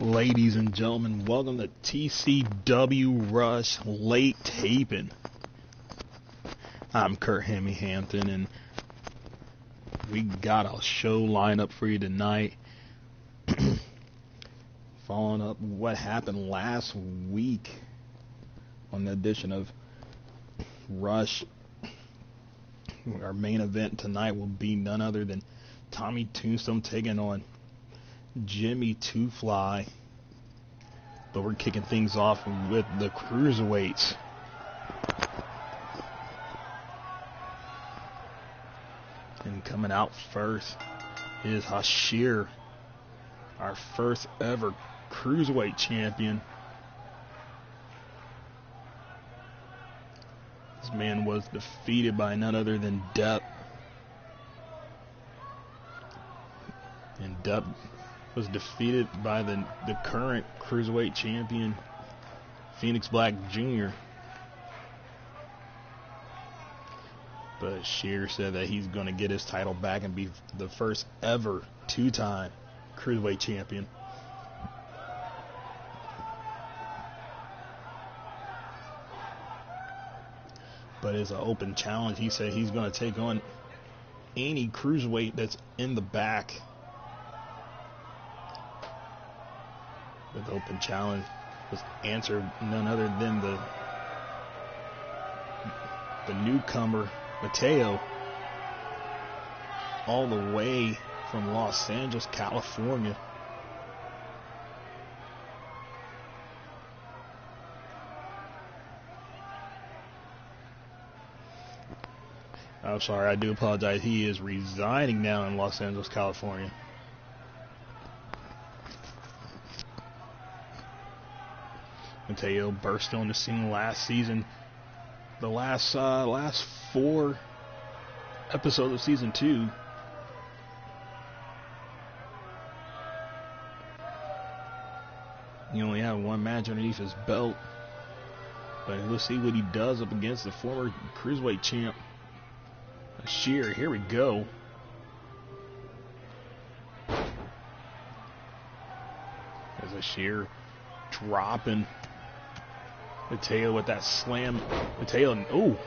Ladies and gentlemen, welcome to TCW Rush Late Taping. I'm Kurt Hampton, and we got a show lineup for you tonight. Following up what happened last week on the edition of Rush. Our main event tonight will be none other than Tommy Tombstone taking on Jimmy Two Fly, but we're kicking things off with the cruiserweights. And coming out first is Hashir, our first ever cruiserweight champion. This man was defeated by none other than Depp, and Depp was defeated by the current cruiserweight champion, Phoenix Black Jr. But Shear said that he's going to get his title back and be the first ever two-time cruiserweight champion. But as an open challenge, he said he's going to take on any cruiserweight that's in the back. The open challenge was answered none other than the newcomer Mateo, all the way from Los Angeles, California. I'm sorry, I do apologize. He is residing now in Los Angeles, California. Mateo burst on the scene last season. The last four episodes of season 2. He only had one match underneath his belt, but let's see what he does up against the former cruiserweight champ, Shear. Here we go. As a Shear dropping Mateo with that slam. Mateo, oh,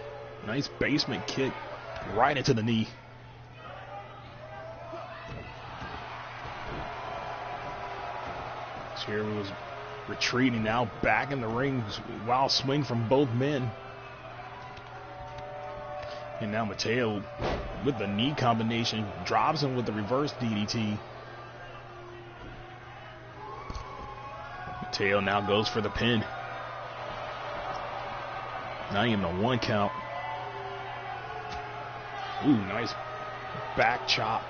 nice basement kick right into the knee. Shear was retreating, now back in the ring. Wild swing from both men. And now Mateo with the knee combination drops him with the reverse DDT. Mateo now goes for the pin. Not even a 1 count. Ooh, nice back chop.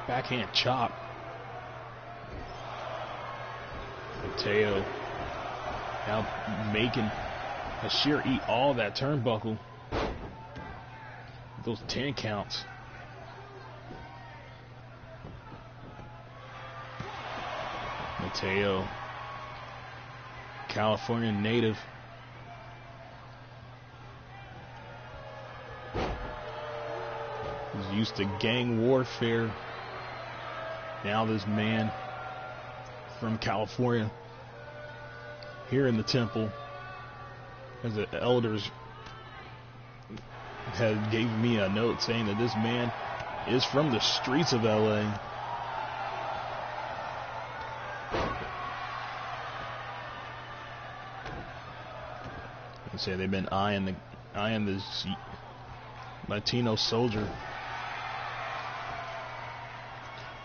Backhand chop. Mateo now making Hashir eat all that turnbuckle. Those 10 counts. Mateo, California native. He's used to gang warfare. Now this man from California here in the temple, as the elders had gave me a note saying that this man is from the streets of LA. They say they've been eyeing this Latino soldier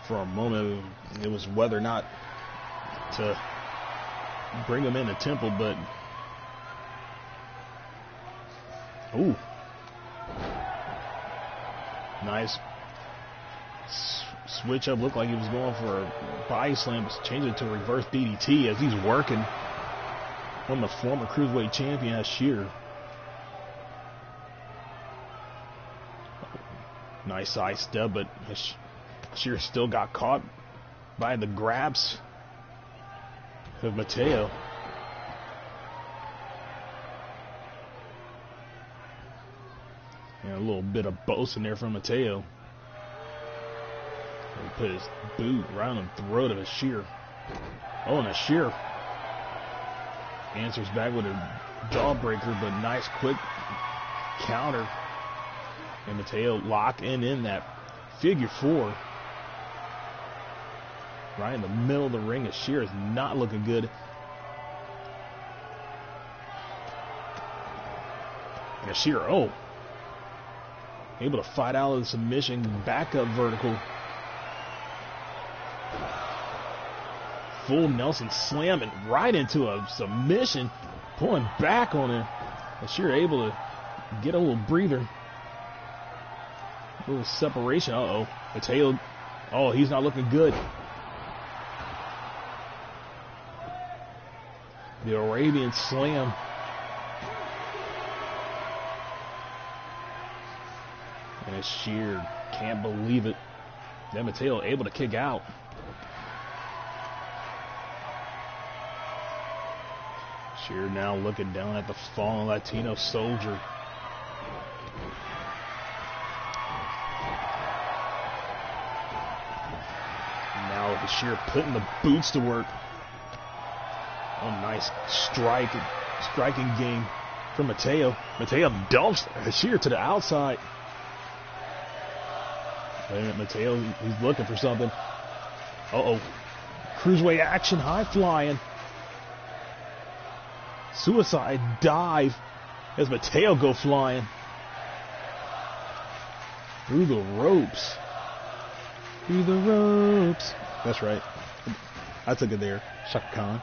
for a moment. It was whether or not to bring him in the temple, but ooh, nice switch up. Looked like he was going for a body slam, but changed it to a reverse DDT as he's working on the former cruiserweight champion, Shear. Nice side step, but Shear still got caught by the grabs of Mateo. And a little bit of boasting there from Mateo. He put his boot right on the throat of Shear. Oh, and Ashir answers back with a jawbreaker, but nice quick counter. And Mateo locking in that figure four. Right in the middle of the ring. Ashir is not looking good. And Ashir, able to fight out of the submission, back up vertical. Full Nelson slamming right into a submission, pulling back on it. Ashir able to get a little breather. A little separation. Mateo, he's not looking good. The Arabian slam. And Ashir can't believe it. Then Mateo able to kick out. Ashir now looking down at the fallen Latino soldier. Now Ashir putting the boots to work. Nice striking game from Mateo. Mateo dumps Ashir to the outside. And Mateo, he's looking for something. Cruiserweight action, high flying. Suicide dive as Mateo go flying. Through the ropes. Through the ropes. That's right. I took it there. Shaka Khan.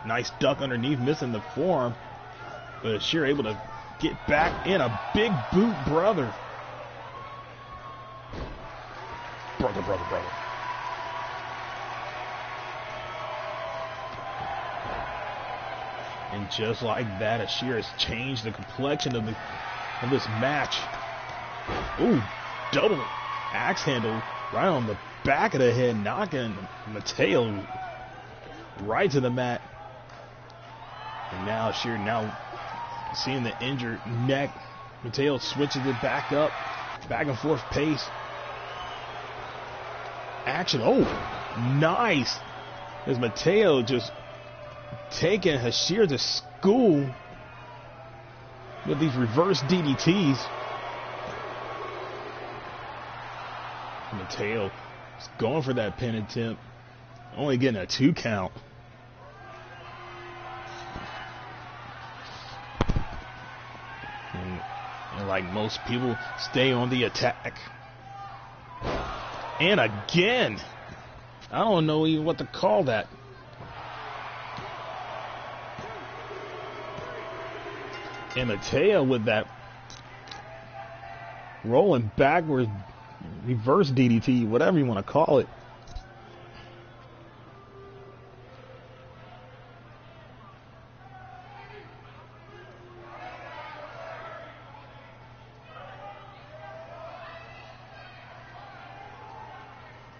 Nice duck underneath, missing the forearm. But Ashir able to get back in a big boot, brother. Brother. And just like that, Ashir has changed the complexion of this match. Double axe handle right on the back of the head, knocking Mateo right to the mat. And now Ashir seeing the injured neck. Mateo switches it back up. Back and forth pace. Action. Nice. As Mateo just taking Ashir to school with these reverse DDTs. Mateo is going for that pin attempt. Only getting a 2 count. And like most people, stay on the attack. And again, I don't know even what to call that. And Mateo with that rolling backwards, reverse DDT, whatever you want to call it.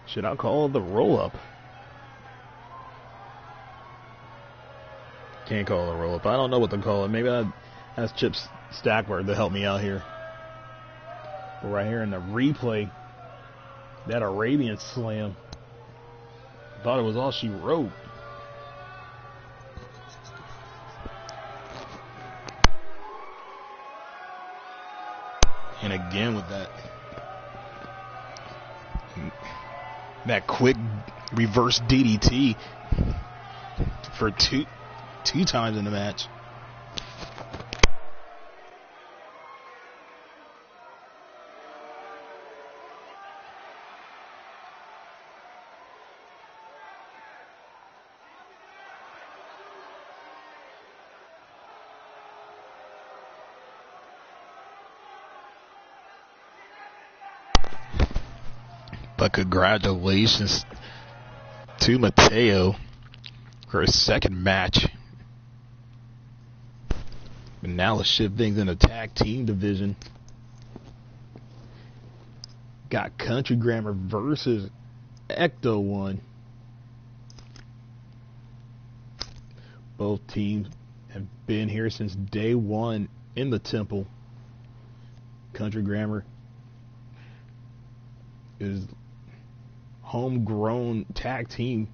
Should I call it the roll-up? Can't call it a roll-up. I don't know what to call it. Maybe I ask Chip Stackworth to help me out here. But right here in the replay, that Arabian slam. Thought it was all she wrote. And again with that quick reverse DDT for two times in the match. But congratulations to Mateo for his second match. And now let's shift things in the tag team division. Got Country Grammar versus Ecto One. Both teams have been here since day one in the temple. Country Grammar is homegrown tag team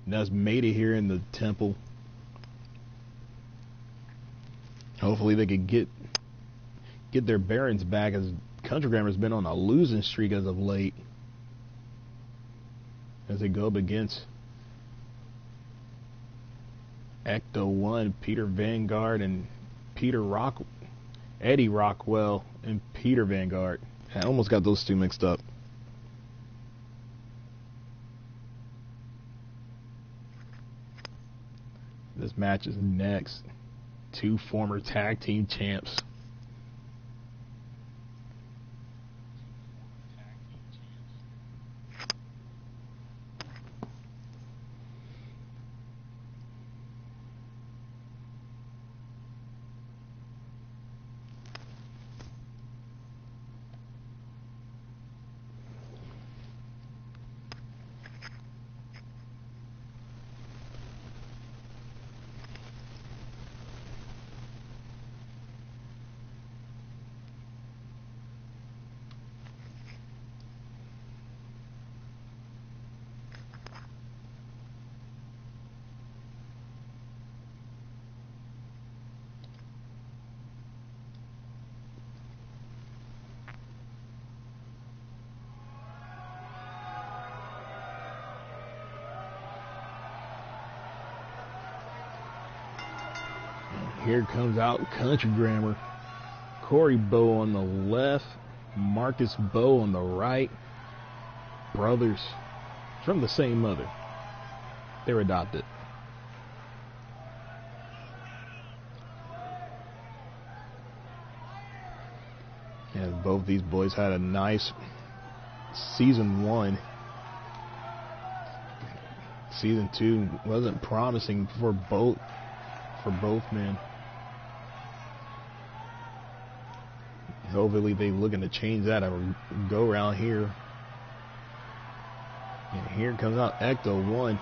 Nuts made it here in the temple. Hopefully they could get their bearings back, as Country Grammar's been on a losing streak as of late. As they go up against Ecto 1, Peter Vanguard, and Eddie Rockwell and Peter Vanguard. I almost got those two mixed up. This match is next. Two former tag team champs. Here comes out Country Grammar. Corey Bow on the left, Marcus Bow on the right. Brothers from the same mother. They were adopted. And both these boys had a nice season 1. Season 2 wasn't promising for both men. Hopefully they looking to change that or go around here. And here comes out Ecto 1.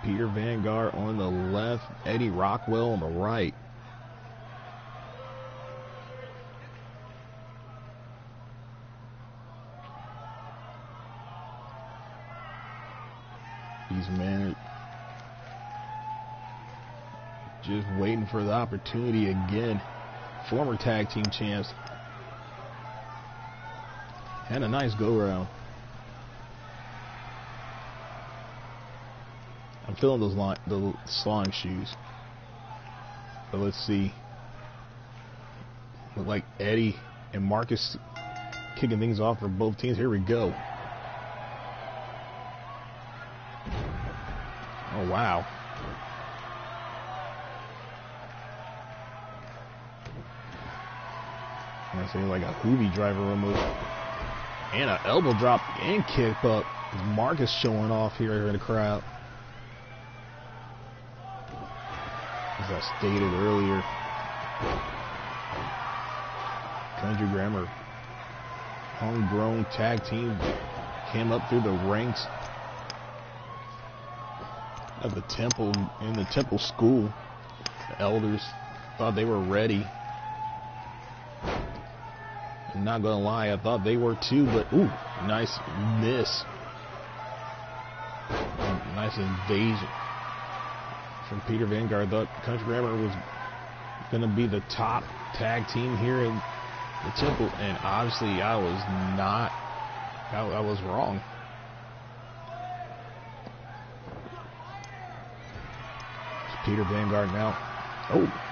Peter Vanguard on the left, Eddie Rockwell on the right. These men are just waiting for the opportunity again. Former tag team champs. Had a nice go-round. I'm feeling the slime shoes. But let's see. Look like Eddie and Marcus kicking things off for both teams. Here we go. Oh, wow. I'm saying like a Hoovy driver almost. And an elbow drop and kick up. Marcus showing off here in the crowd. As I stated earlier, Country Grammar homegrown tag team came up through the ranks of the temple, in the temple school. The elders thought they were ready. I'm not gonna lie, I thought they were too, but ooh, nice miss. Nice invasion from Peter Vanguard. Thought Country Grammar was gonna be the top tag team here in the temple, and obviously I was not. I was wrong. It's Peter Vanguard now. Oh.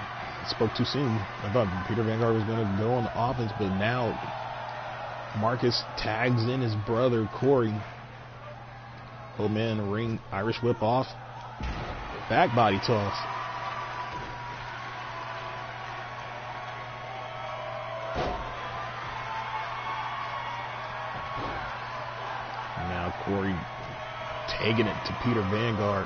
Spoke too soon. I thought Peter Vanguard was going to go on the offense, but now Marcus tags in his brother Corey. Oh man, ring, Irish whip off, back body toss. Now Corey taking it to Peter Vanguard.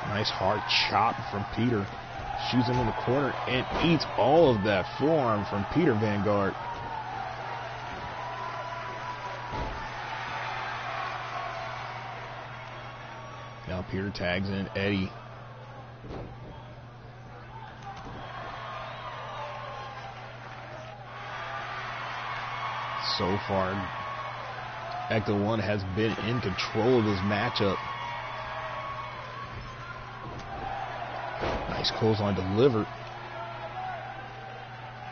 Nice hard chop from Peter. Shoots him in the corner and eats all of that forearm from Peter Vanguard. Now Peter tags in Eddie. So far, Ecto 1 has been in control of this matchup. Nice clothesline delivered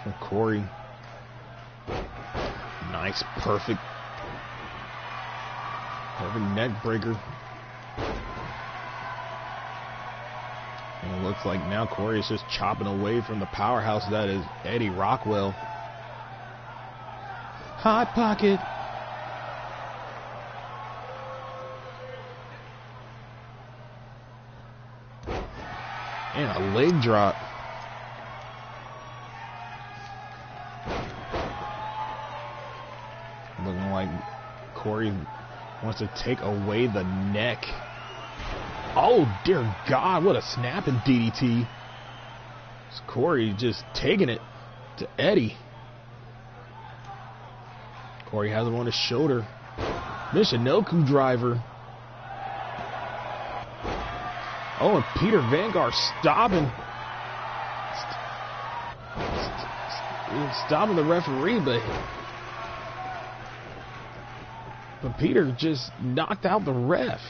from Corey. Nice, perfect neck breaker. And it looks like now Corey is just chopping away from the powerhouse that is Eddie Rockwell. Hot pocket. And a leg drop. Looking like Corey wants to take away the neck. Oh, dear God, what a snapping DDT. It's Corey just taking it to Eddie. Corey has him on his shoulder. Michinoku driver. Oh, and Peter Vanguard stopping the referee, but Peter just knocked out the ref.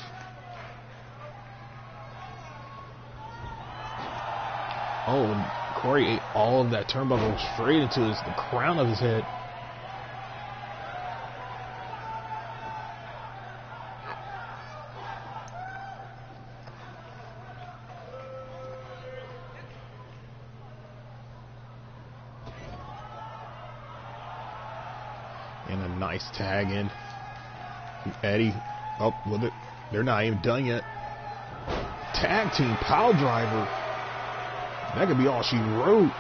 Oh, and Corey ate all of that turnbuckle straight into the crown of his head. And a nice tag in. Eddie up with it. They're not even done yet. Tag team pile driver. That could be all she wrote.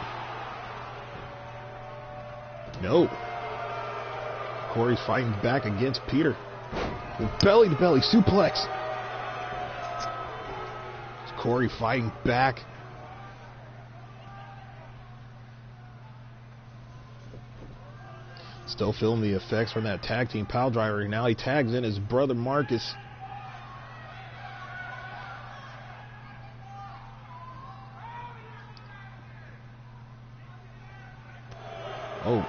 No. Corey's fighting back against Peter. Belly to belly suplex. It's Corey fighting back. Still feeling the effects from that tag team pile driver. Now he tags in his brother Marcus. Oh.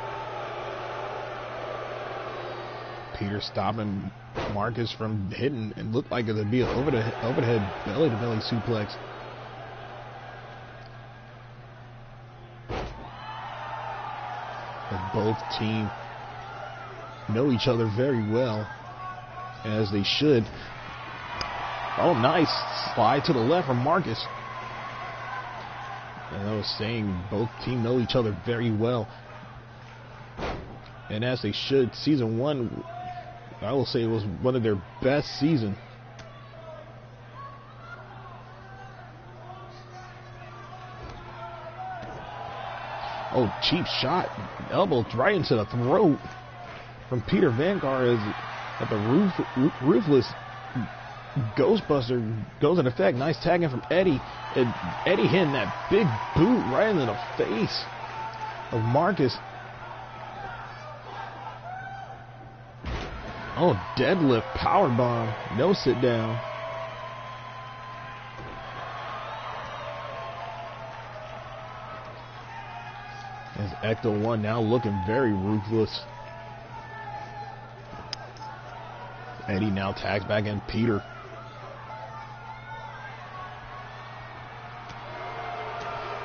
Peter stopping Marcus from hitting and looked like it would be an overhead belly to belly suplex. But both teams know each other very well, as they should. Oh, nice slide to the left from Marcus. And I was saying, both teams know each other very well, and as they should. Season 1, I will say, it was one of their best seasons. Oh, cheap shot, elbow right into the throat from Peter Vanguard as the ruthless Ghostbuster goes in effect. Nice tagging from Eddie. And Eddie hitting that big boot right into the face of Marcus. Oh, deadlift powerbomb. No sit down. As Ecto 1 now looking very ruthless. Eddie now tags back in Peter.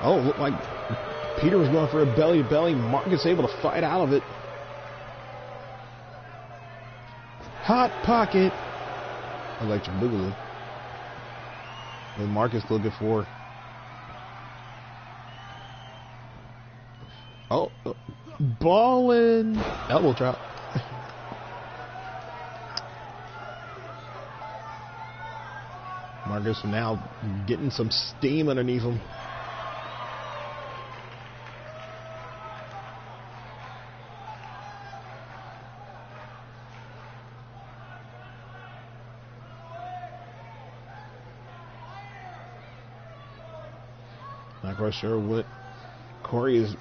Oh, looked like Peter was going for a belly-to-belly. Marcus able to fight out of it. Hot pocket. Electric Boogaloo. And Marcus looking for. Oh, ballin'. Elbow drop. Marcus now getting some steam underneath him. Not quite sure what Corey is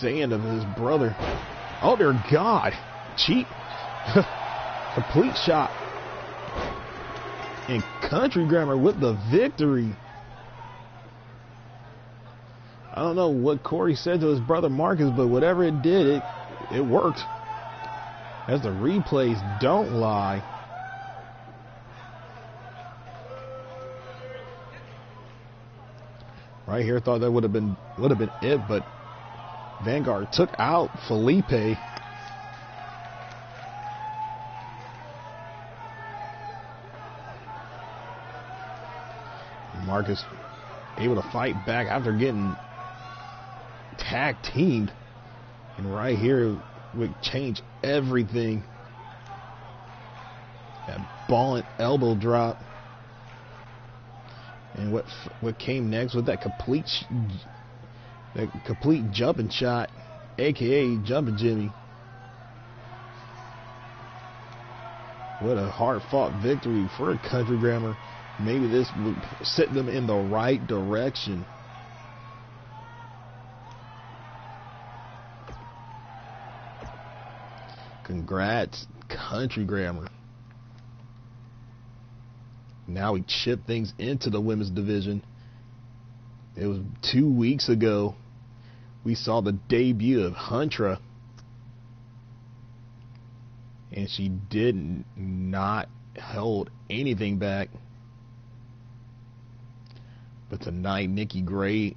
saying of his brother. Oh, dear God. Cheap. Complete shot. And Country Grammar with the victory. I don't know what Corey said to his brother Marcus, but whatever it did, it worked. As the replays don't lie. Right here, thought that would have been it, but Vanguard took out Felipe. Marcus able to fight back after getting tag teamed, and right here would change everything. That ball and elbow drop. And what came next with that complete jumping shot, aka jumping Jimmy. What a hard-fought victory for Country Grammar. Maybe this would set them in the right direction. Congrats, Country Grammar. Now we ship things into the women's division. It was 2 weeks ago we saw the debut of Huntra, and she did not hold anything back. But tonight, Nikki Gray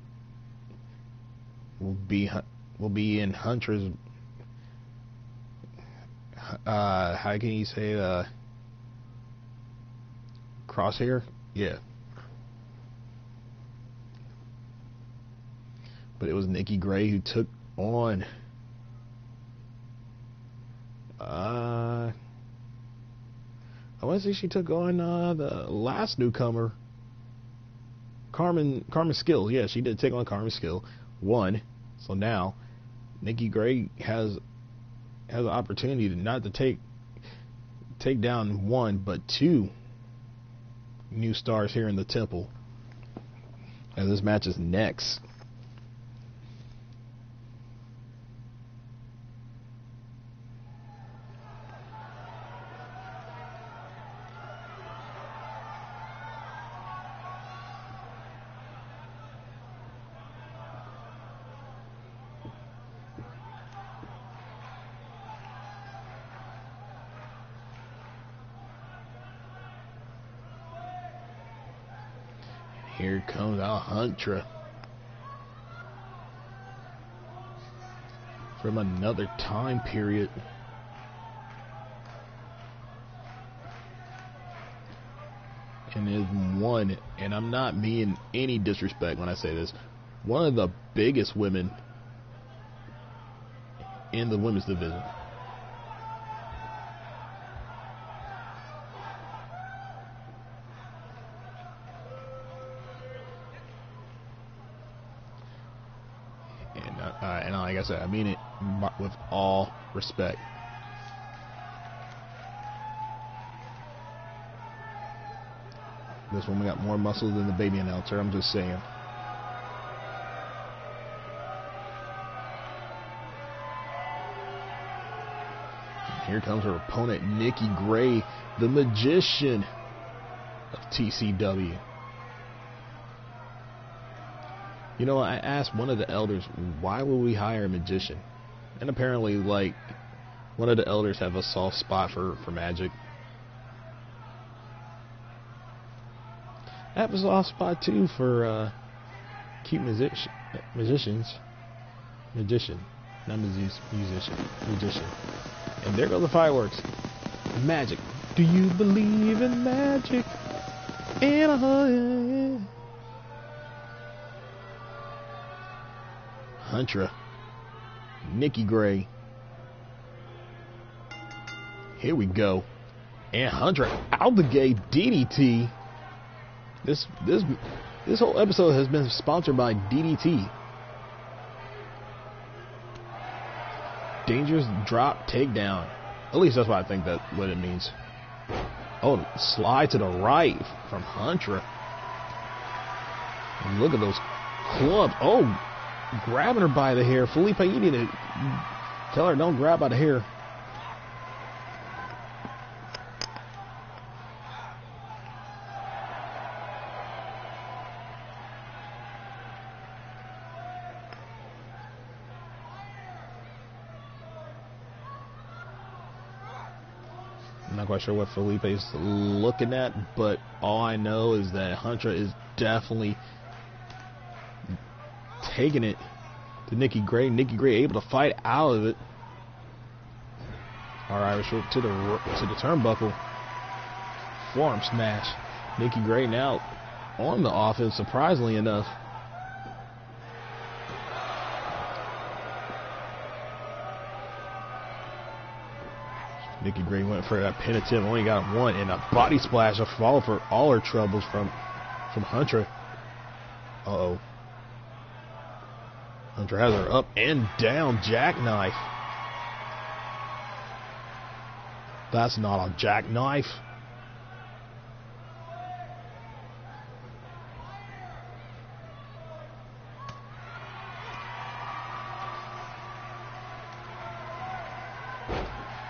will be in Huntra's. How can you say it? Crosshair? Yeah. But it was Nikki Gray who took on I want to say she took on the last newcomer, Carmen Skill. Yeah, she did take on Carmen Skill. Won. So now Nikki Gray has an opportunity to not to take down one but two new stars here in the Temple. And this match is next. Here comes Huntra from another time period. And is one, and I'm not meaning any disrespect when I say this, one of the biggest women in the women's division. And like I said, I mean it with all respect. This woman got more muscle than the baby announcer, I'm just saying. And here comes her opponent, Nikki Gray, the magician of TCW. You know, I asked one of the elders, why would we hire a magician? And apparently, like, one of the elders have a soft spot for magic. I have a soft spot, too, for cute magicians. Magician. Not musician. Magician. And there go the fireworks. Magic. Do you believe in magic? And Huntra, Nikki Gray. Here we go. And Huntra out the gate, DDT. This whole episode has been sponsored by DDT. Dangerous drop takedown. At least that's what I think what it means. Oh, slide to the right from Huntra. And look at those clubs. Oh, grabbing her by the hair. Felipe, you need to tell her don't grab by the hair. I'm not quite sure what Felipe's looking at, but all I know is that Hunter is definitely taking it to Nikki Gray. Nikki Gray able to fight out of it. Our Irish whip to the turnbuckle. Forearm smash. Nikki Gray now on the offense, surprisingly enough. Nikki Gray went for that pin attempt, only got one, and a body splash, a fall for all her troubles from Hunter. Uh-oh. Hunter has her up and down jackknife. That's not a jackknife.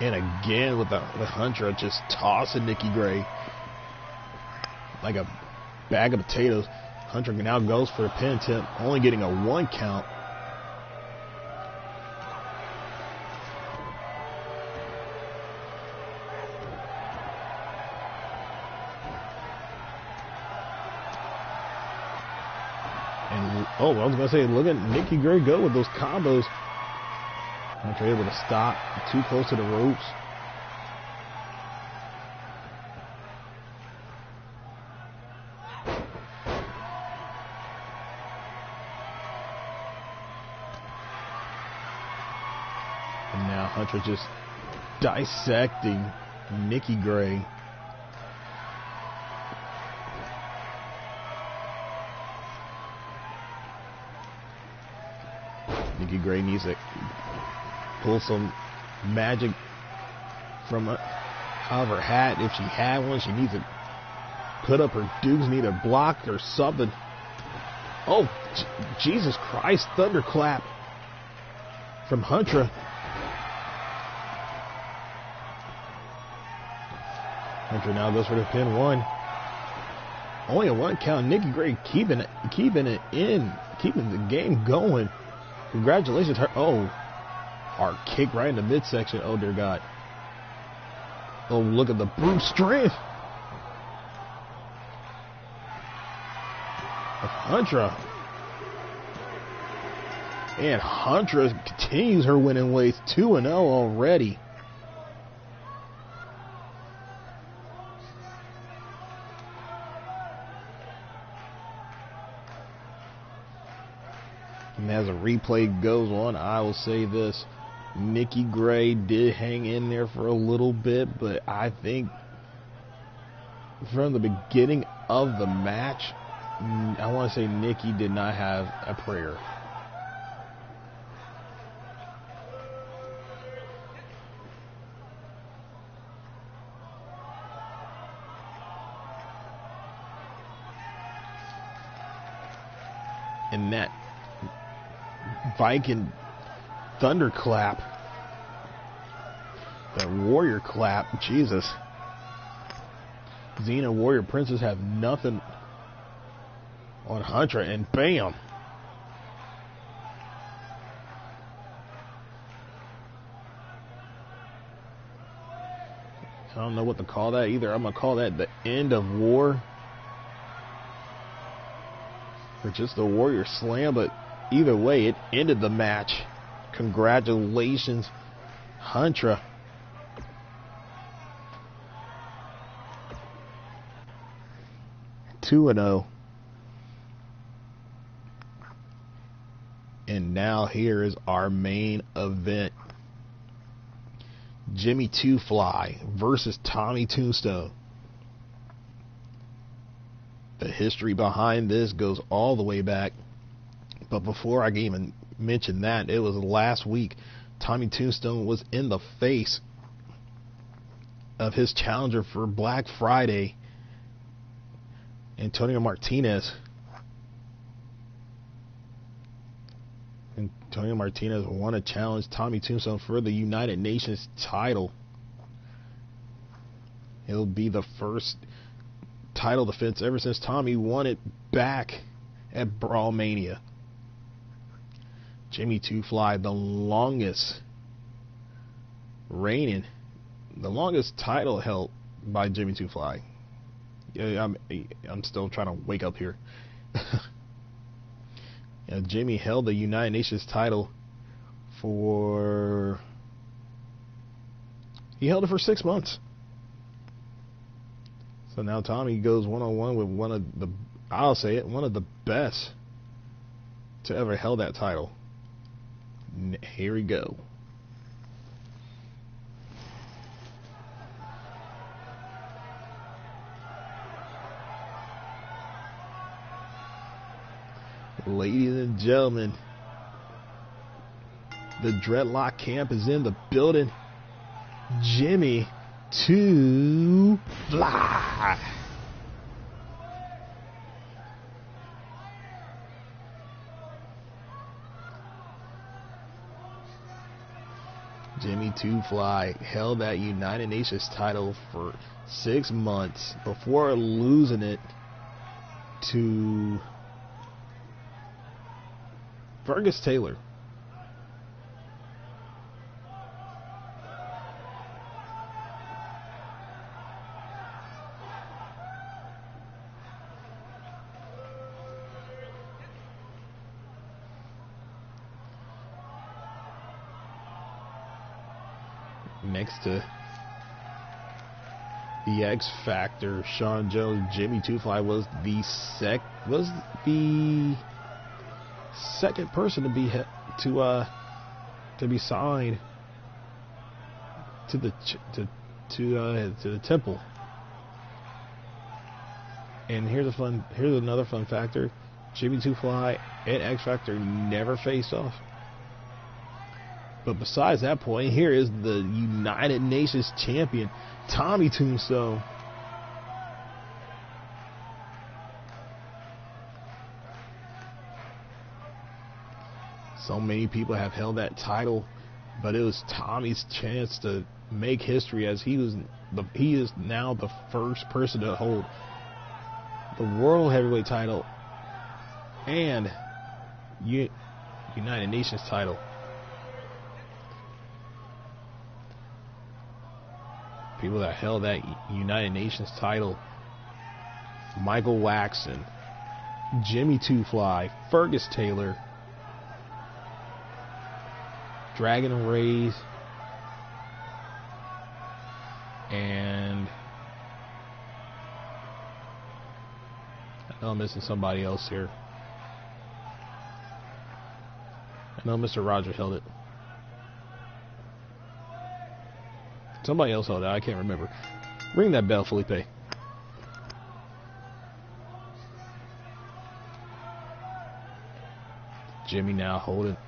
And again with Hunter just tossing Nikki Gray like a bag of potatoes. Hunter now goes for a pin attempt, only getting a 1 count. And I was gonna say, look at Nikki Gray go with those combos. Hunter able to stop, too close to the ropes. And now Hunter just dissecting Nikki Gray. Nikki Gray needs to pull some magic from out of her hat. If she had one, she needs to put up her dukes, need a block or something. Oh, Jesus Christ, thunderclap from Hunter. Hunter now goes for the pin 1. Only a 1 count. Nikki Gray keeping it in, keeping the game going. Congratulations, her. Oh, hard kick right in the midsection. Oh, dear God. Oh, look at the brute strength of Hunter. And Hunter continues her winning ways, 2-0 already. And as a replay goes on, I will say this. Nikki Gray did hang in there for a little bit, but I think from the beginning of the match, I want to say Nikki did not have a prayer. And that Viking thunderclap, that warrior clap, Jesus. Xena Warrior Princess have nothing on Hunter, and bam. I don't know what to call that either. I'm going to call that the end of war, or just the Warrior Slam, but either way, it ended the match. Congratulations, Hunter. Two and 0. And now here is our main event. Jimmy Two Fly versus Tommy Tombstone. The history behind this goes all the way back. But before I can even mention that, it was last week. Tommy Tombstone was in the face of his challenger for Black Friday, Antonio Martinez. Antonio Martinez won to challenge Tommy Tombstone for the United Nations title. It'll be the first title defense ever since Tommy won it back at Brawl Mania. Jimmy Two Fly, the longest reigning the longest title held by Jimmy Two Fly. Yeah, I'm still trying to wake up here. Jimmy held the United Nations title he held it for 6 months. So now Tommy goes one-on-one with one of the best to ever held that title. Here we go. Ladies and gentlemen, the Dreadlock camp is in the building. Jimmy Two Fly. Jimmy Two Fly held that United Nations title for 6 months before losing it to Fergus Taylor. Next to the X Factor, Sean Jones, Jimmy Two Fly was the second person to be signed to the temple. And here's another fun factor: Jimmy Two Fly and X Factor never faced off. But besides that point, here is the United Nations champion, Tommy Tombstone. So many people have held that title, but it was Tommy's chance to make history, as he is now the first person to hold the World Heavyweight title and United Nations title. People that held that United Nations title: Michael Waxon, Jimmy Two Fly, Fergus Taylor, Dragon Rays, and I know I'm missing somebody else here. I know Mr. Rogers held it. Somebody else held it. I can't remember. Ring that bell, Felipe. Jimmy now holding.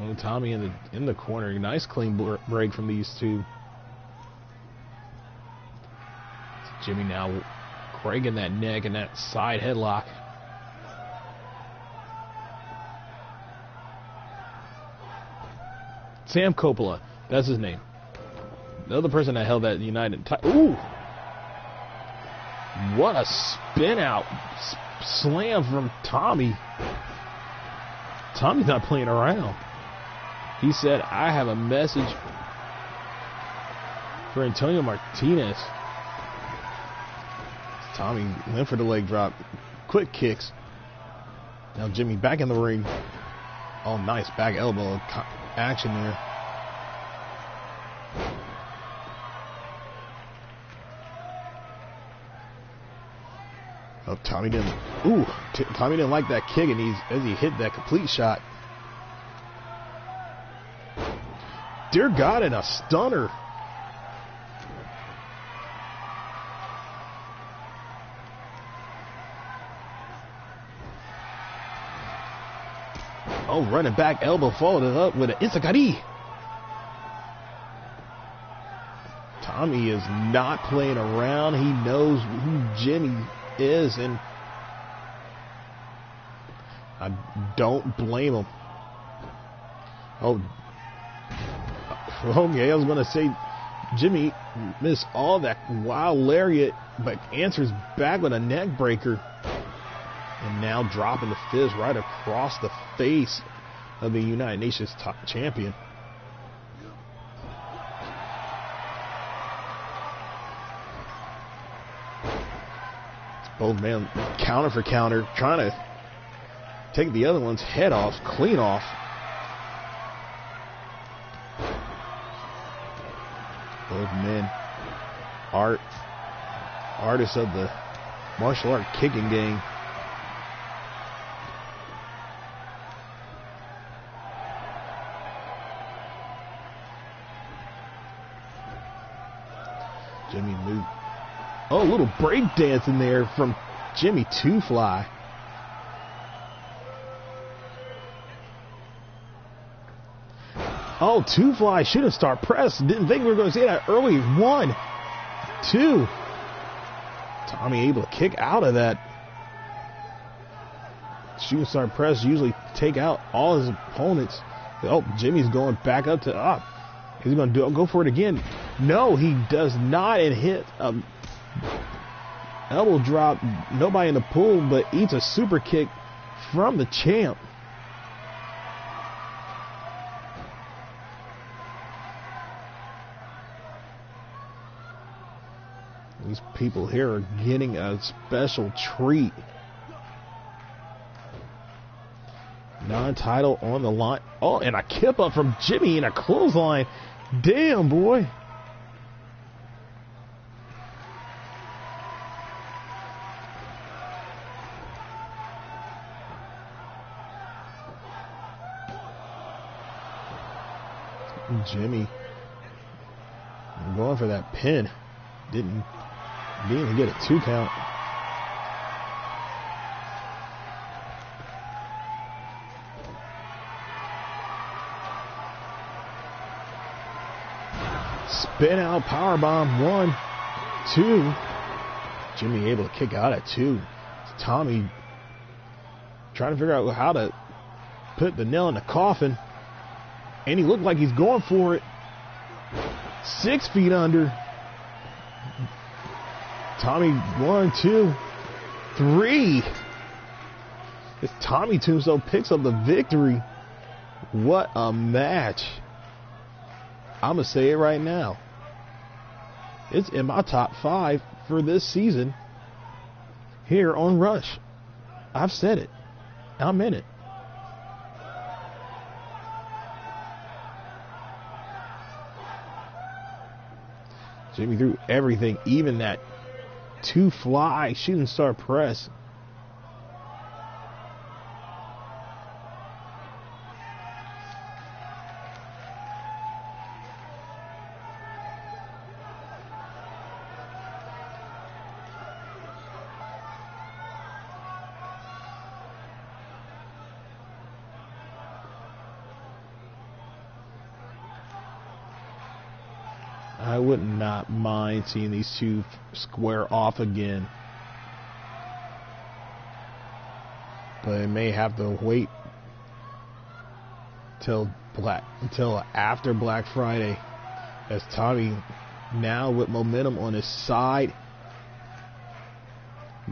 Oh, Tommy in the corner. Nice clean break from these two. Jimmy now cranking that neck and that side headlock. Sam Coppola. That's his name. The other person that held that United title. Ooh! What a spin out slam from Tommy. Tommy's not playing around. He said, I have a message for Antonio Martinez. Tommy went for the leg drop. Quick kicks. Now Jimmy back in the ring. Oh, nice back elbow action there. Oh, Tommy didn't. Ooh, Tommy didn't like that kick, and as he hit that complete shot. Dear God, and a stunner. Oh, running back elbow, followed it up with an Itsukari. Tommy is not playing around. He knows who Jimmy is, and I don't blame him. Oh, okay, I was going to say Jimmy missed all that wild lariat, but answers back with a neck breaker. And now dropping the fist right across the face of the United Nations top champion. Both men counter for counter, trying to take the other one's head off, clean off. Both men artists of the martial art kicking game. Jimmy moved. Oh, a little break dance in there from Jimmy Two Fly. Oh, Two Fly shooting star press. Didn't think we were going to see that early. 1, 2. Tommy able to kick out of that. Shooting star press usually take out all his opponents. Oh, Jimmy's going back up to up. Is he going to go for it again? No, he does not, and hit a elbow drop. Nobody in the pool, but eats a super kick from the champ. These people here are getting a special treat. Non-title on the line. Oh, and a kip up from Jimmy in a clothesline. Damn, boy. Jimmy going for that pin. Didn't even get a 2 count. Spin out powerbomb. 1, 2. Jimmy able to kick out at 2. Tommy trying to figure out how to put the nail in the coffin. And he looked like he's going for it. 6 feet under. Tommy, 1, 2, 3. It's Tommy Tombstone picks up the victory. What a match. I'm going to say it right now. It's in my top 5 for this season here on Rush. I've said it. I'm in it. Jimmy threw everything, even that 2 fly shooting star press. I would not mind seeing these two square off again. But it may have to wait until after Black Friday, as Tommy, now with momentum on his side,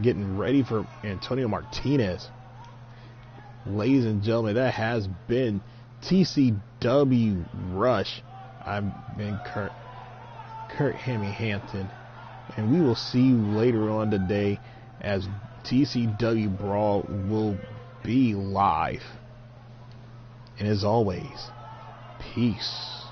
getting ready for Antonio Martinez. Ladies and gentlemen, that has been TCW Rush. I've been Kurt Hammy Hampton, and we will see you later on today as TCW Brawl will be live. And as always, peace.